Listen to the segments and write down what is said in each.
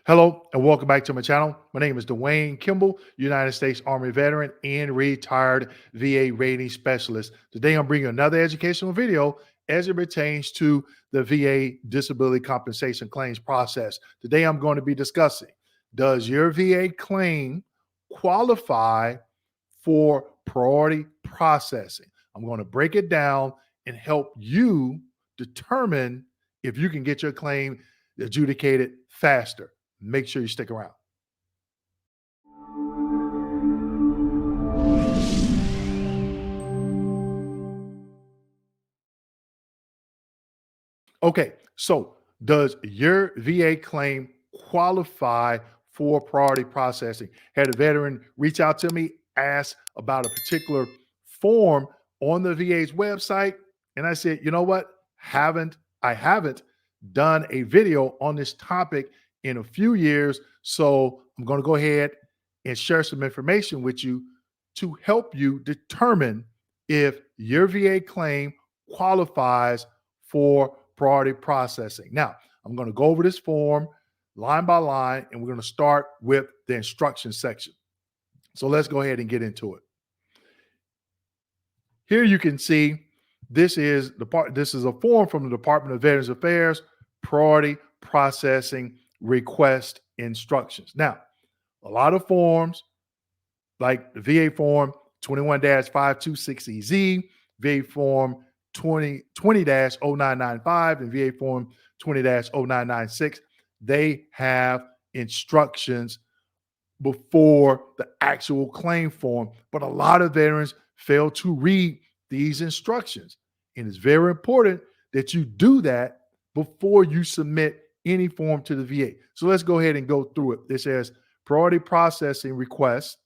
Hello and welcome back to my channel. My name is Dwayne Kimball, United States Army veteran and retired VA rating specialist. Today I'm bringing another educational video as it pertains to the VA disability compensation claims process. Today I'm going to be discussing, does your VA claim qualify for priority processing? I'm going to break it down and help you determine if you can get your claim adjudicated faster. Make sure you stick around. Okay, so does your VA claim qualify for priority processing? Had a veteran reach out to me, ask about a particular form on the VA's website, and I said, you know what? I haven't done a video on this topic in a few years, so I'm going to go ahead and share some information with you to help you determine if your VA claim qualifies for priority processing. Now, I'm going to go over this form line by line, and we're going to start with the instruction section. So let's go ahead and get into it. Here you can see this is a form from the Department of Veterans Affairs priority processing request instructions. Now, a lot of forms like the VA form 21-526EZ, VA form 20-0995, and VA form 20-0996, they have instructions before the actual claim form, but a lot of veterans fail to read these instructions. And it's very important that you do that before you submit any form to the VA. So let's go ahead and go through it. This says priority processing request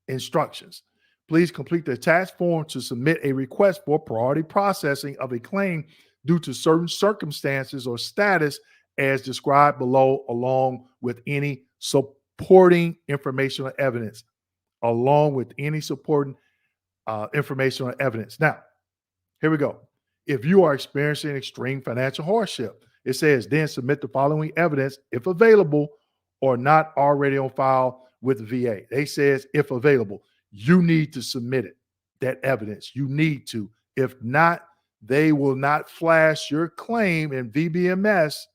instructions. Please complete the attached form to submit a request for priority processing of a claim due to certain circumstances or status as described below, along with any supporting informational evidence. Along with any supporting informational evidence. Now, here we go. If you are experiencing extreme financial hardship, it says then submit the following evidence if available or not already on file with VA. They says if available, you need to submit it, that evidence. You need to. If not, they will not flash your claim in VBMS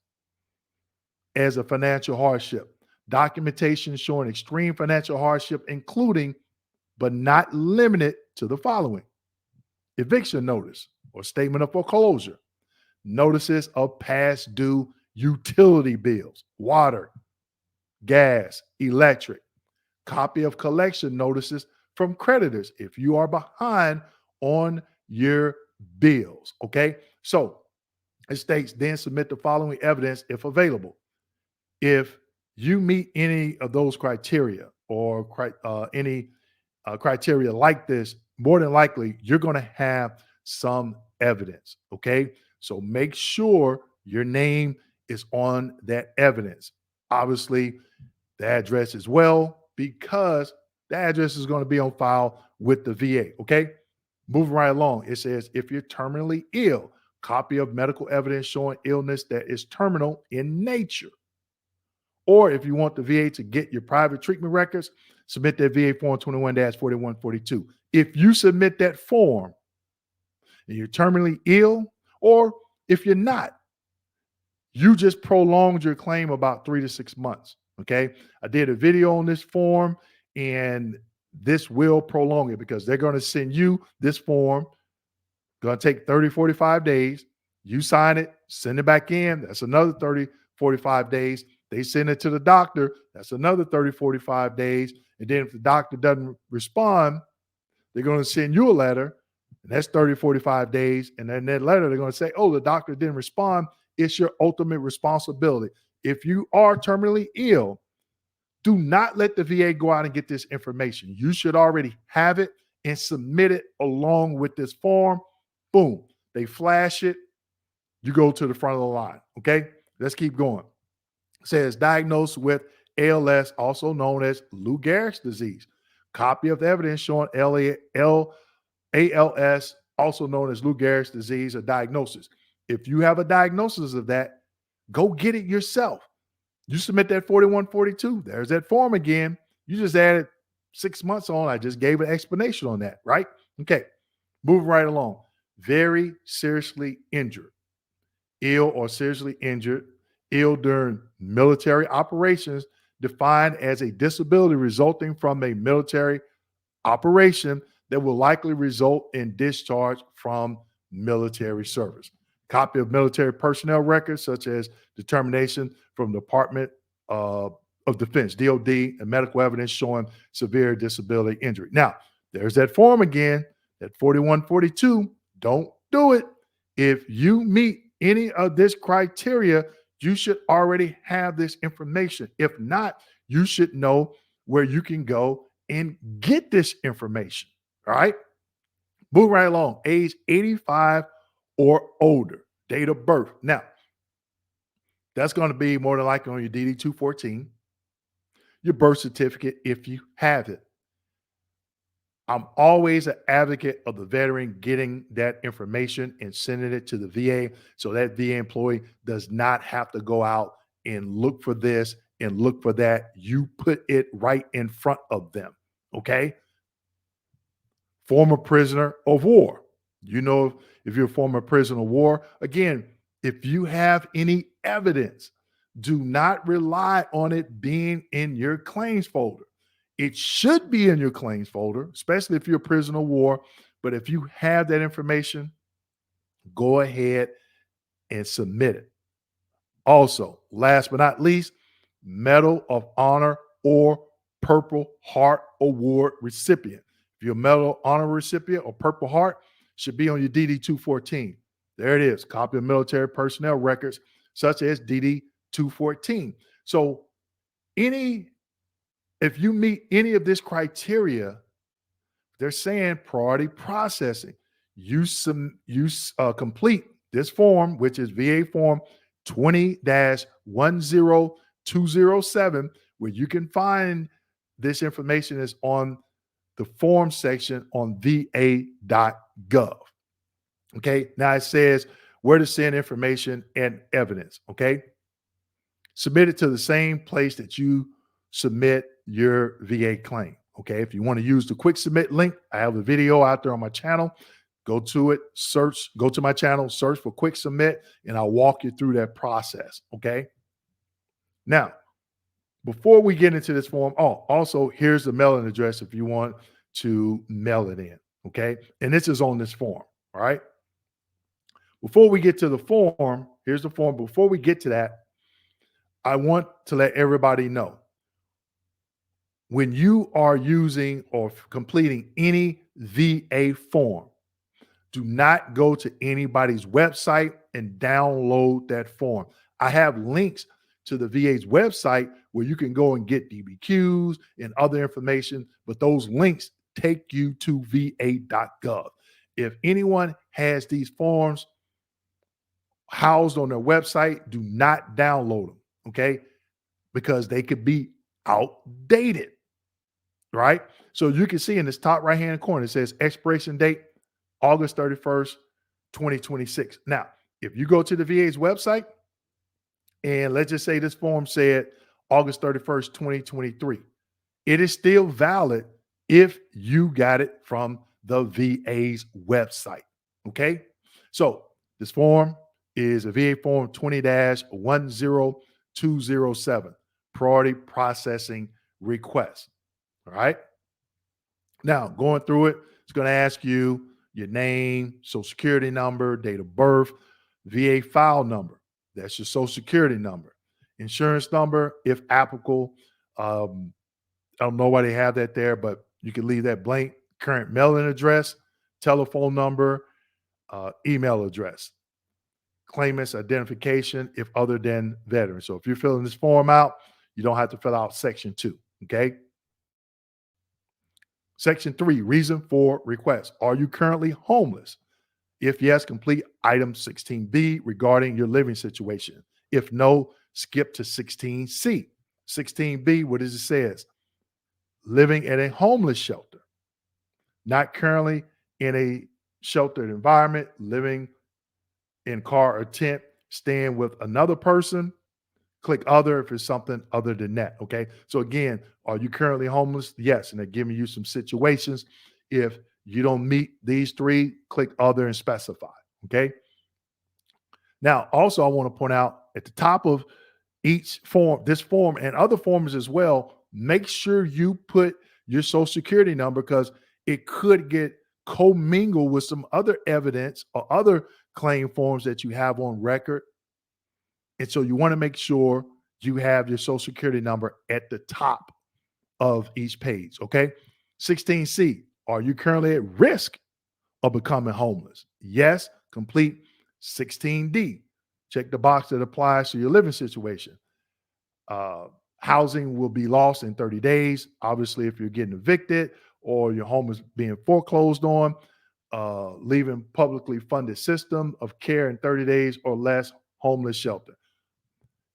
as a financial hardship. Documentation showing extreme financial hardship, including but not limited to the following: eviction notice or statement of foreclosure, notices of past due utility bills, water, gas, electric, copy of collection notices from creditors if you are behind on your bills. Okay, so it states then submit the following evidence if available. If you meet any of those criteria or any criteria like this, more than likely you're going to have some evidence. Okay, so make sure your name is on that evidence. Obviously, the address as well, because the address is going to be on file with the VA. Okay, moving right along. It says if you're terminally ill, copy of medical evidence showing illness that is terminal in nature. Or if you want the VA to get your private treatment records, submit that VA form 21-4142. If you submit that form and you're terminally ill, or if you're not, you just prolonged your claim about 3 to 6 months. Okay. I did a video on this form, and this will prolong it because they're going to send you this form. Going to take 30, 45 days. You sign it, send it back in. That's another 30, 45 days. They send it to the doctor. That's another 30, 45 days. And then if the doctor doesn't respond, they're going to send you a letter, and that's 30, 45 days. And then that letter, they're going to say, oh, the doctor didn't respond. It's your ultimate responsibility. If you are terminally ill, do not let the VA go out and get this information. You should already have it and submit it along with this form. Boom. They flash it. You go to the front of the line. Okay. Let's keep going. It says diagnosed with ALS, also known as Lou Gehrig's disease. Copy of the evidence showing ALS, also known as Lou Gehrig's disease, or diagnosis. If you have a diagnosis of that, go get it yourself. You submit that 4142. There's that form again. You just added 6 months on. I just gave an explanation on that, right? Okay. Moving right along. Very seriously injured, ill or seriously injured, ill during military operations, defined as a disability resulting from a military operation that will likely result in discharge from military service. Copy of military personnel records, such as determination from the Department of Defense, DOD, and medical evidence showing severe disability injury. Now, there's that form again, that 4142. Don't do it. If you meet any of this criteria, you should already have this information. If not, you should know where you can go and get this information. All right. Move right along. Age 85 or older. Date of birth. Now, that's going to be more than likely on your DD 214, your birth certificate if you have it. I'm always an advocate of the veteran getting that information and sending it to the VA so that VA employee does not have to go out and look for this and look for that. You put it right in front of them. Okay. Former prisoner of war. You know, if you're a former prisoner of war, again, if you have any evidence, do not rely on it being in your claims folder. It should be in your claims folder, especially if you're a prisoner of war. But if you have that information, go ahead and submit it. Also, last but not least, Medal of Honor or Purple Heart Award recipient. If you're a Medal of Honor recipient or Purple Heart, should be on your DD 214. There it is. Copy of military personnel records, such as DD 214. So, if you meet any of this criteria, they're saying priority processing. You complete this form, which is VA form 20-10207, where you can find this information is on the form section on va.gov. Okay. Now it says where to send information and evidence. Okay. Submit it to the same place that you submit your VA claim. Okay. If you want to use the quick submit link, I have a video out there on my channel. Go to it, go to my channel, search for quick submit, and I'll walk you through that process. Okay. Now, before we get into this form, also here's the mailing address if you want to mail it in. Okay. And this is on this form. All right. Before we get to the form, here's the form. Before we get to that, I want to let everybody know when you are using or completing any VA form, do not go to anybody's website and download that form. I have links to the VA's website where you can go and get DBQs and other information, but those links take you to va.gov. If anyone has these forms housed on their website, do not download them, okay? Because they could be outdated, right? So you can see in this top right-hand corner, it says expiration date, August 31st, 2026. Now, if you go to the VA's website, and let's just say this form said August 31st, 2023, it is still valid if you got it from the VA's website, okay? So this form is a VA form 20-10207, priority processing request, all right? Now, going through it, it's going to ask you your name, social security number, date of birth, VA file number. That's your social security number. Insurance number, if applicable. I don't know why they have that there, but you can leave that blank. Current mailing address, telephone number, email address. Claimant's identification if other than veteran. So if you're filling this form out, you don't have to fill out section 2, okay? Section 3, reason for request. Are you currently homeless? If yes, complete item 16B regarding your living situation. If no, skip to 16C. 16B, what does it says? Living in a homeless shelter. Not currently in a sheltered environment, living in car or tent, staying with another person, Click other if it's something other than that. Okay. So again, are you currently homeless? Yes. And they're giving you some situations. If you don't meet these three, click other and specify. Okay. Now, also, I want to point out at the top of each form, this form and other forms as well, make sure you put your social security number because it could get commingled with some other evidence or other claim forms that you have on record. And so you want to make sure you have your social security number at the top of each page. Okay. 16C, are you currently at risk of becoming homeless? Yes. Complete 16D. Check the box that applies to your living situation. Uh, Housing will be lost in 30 days. Obviously, if you're getting evicted or your home is being foreclosed on, leaving publicly funded system of care in 30 days or less, homeless shelter.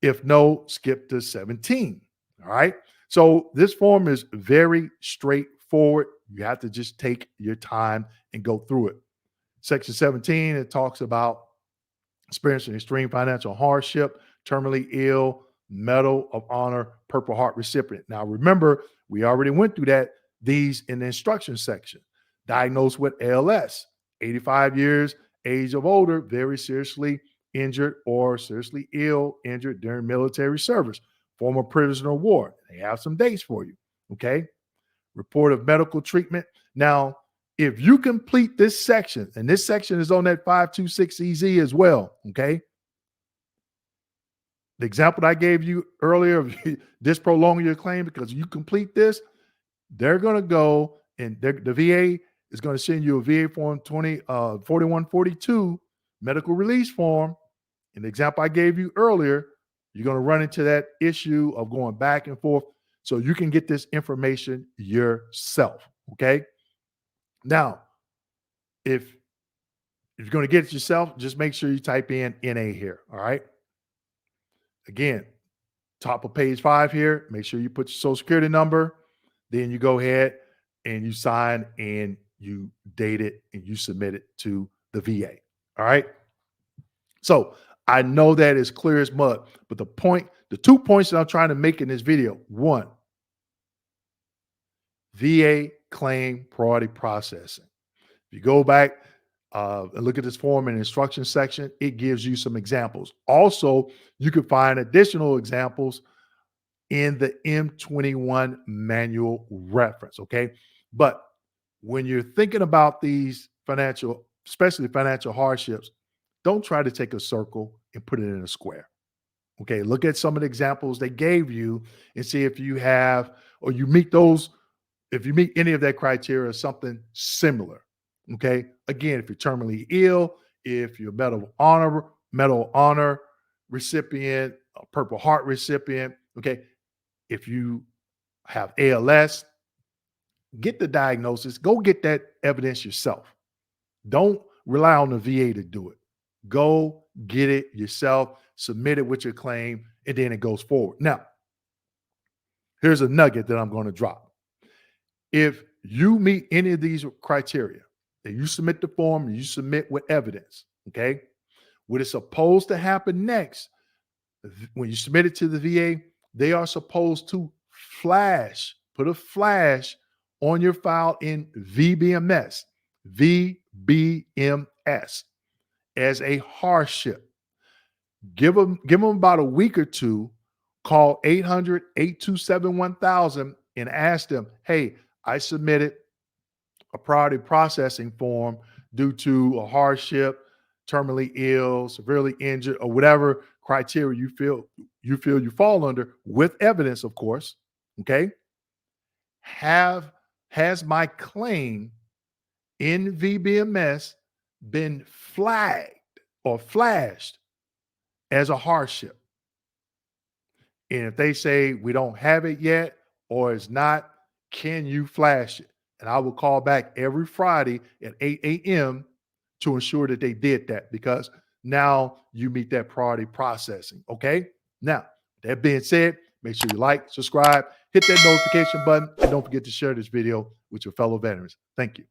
If no, skip to 17. All right. So this form is very straightforward. You have to just take your time and go through it. Section 17, it talks about experiencing extreme financial hardship, terminally ill, Medal of Honor, Purple Heart recipient. Now, remember, we already went through these in the instruction section. Diagnosed with ALS, 85 years, age of older, very seriously injured or seriously ill, injured during military service, former prisoner of war. They have some dates for you. Okay. Report of medical treatment. Now, if you complete this section, and this section is on that 526EZ as well, okay? The example that I gave you earlier of this prolonging your claim, because you complete this, they're going to go and the VA is going to send you a VA form 4142 medical release form. In the example I gave you earlier, you're going to run into that issue of going back and forth. So you can get this information yourself. Okay. Now, if you're going to get it yourself, just make sure you type in NA here. All right. Again, top of page 5 here, make sure you put your social security number. Then you go ahead and you sign and you date it and you submit it to the VA. All right. So I know that is clear as mud, but the 2 points that I'm trying to make in this video: one, VA claim priority processing. If you go back and look at this form in the instruction section, it gives you some examples. Also, you can find additional examples in the M21 manual reference. Okay. But when you're thinking about these financial, especially financial hardships, don't try to take a circle and put it in a square. Okay. Look at some of the examples they gave you and see if you have or you meet those, if you meet any of that criteria, something similar. Okay. Again, if you're terminally ill, if you're Medal of Honor recipient, a Purple Heart recipient. Okay. If you have ALS, get the diagnosis, go get that evidence yourself. Don't rely on the VA to do it. Go get it yourself, submit it with your claim, and then it goes forward. Now, here's a nugget that I'm going to drop. If you meet any of these criteria, that you submit the form, you submit with evidence, okay? What is supposed to happen next, when you submit it to the VA, they are supposed to put a flash on your file in VBMS as a hardship. Give them about a week or two, call 800-827-1000 and ask them, hey, I submitted a priority processing form due to a hardship, terminally ill, severely injured, or whatever criteria you feel you fall under, with evidence, of course. Okay. Has my claim in VBMS been flagged or flashed as a hardship? And if they say we don't have it yet or it's not, can you flash it? And I will call back every Friday at 8 a.m. to ensure that they did that, because now you meet that priority processing. Okay. Now, that being said, make sure you like, subscribe, hit that notification button, and don't forget to share this video with your fellow veterans. Thank you.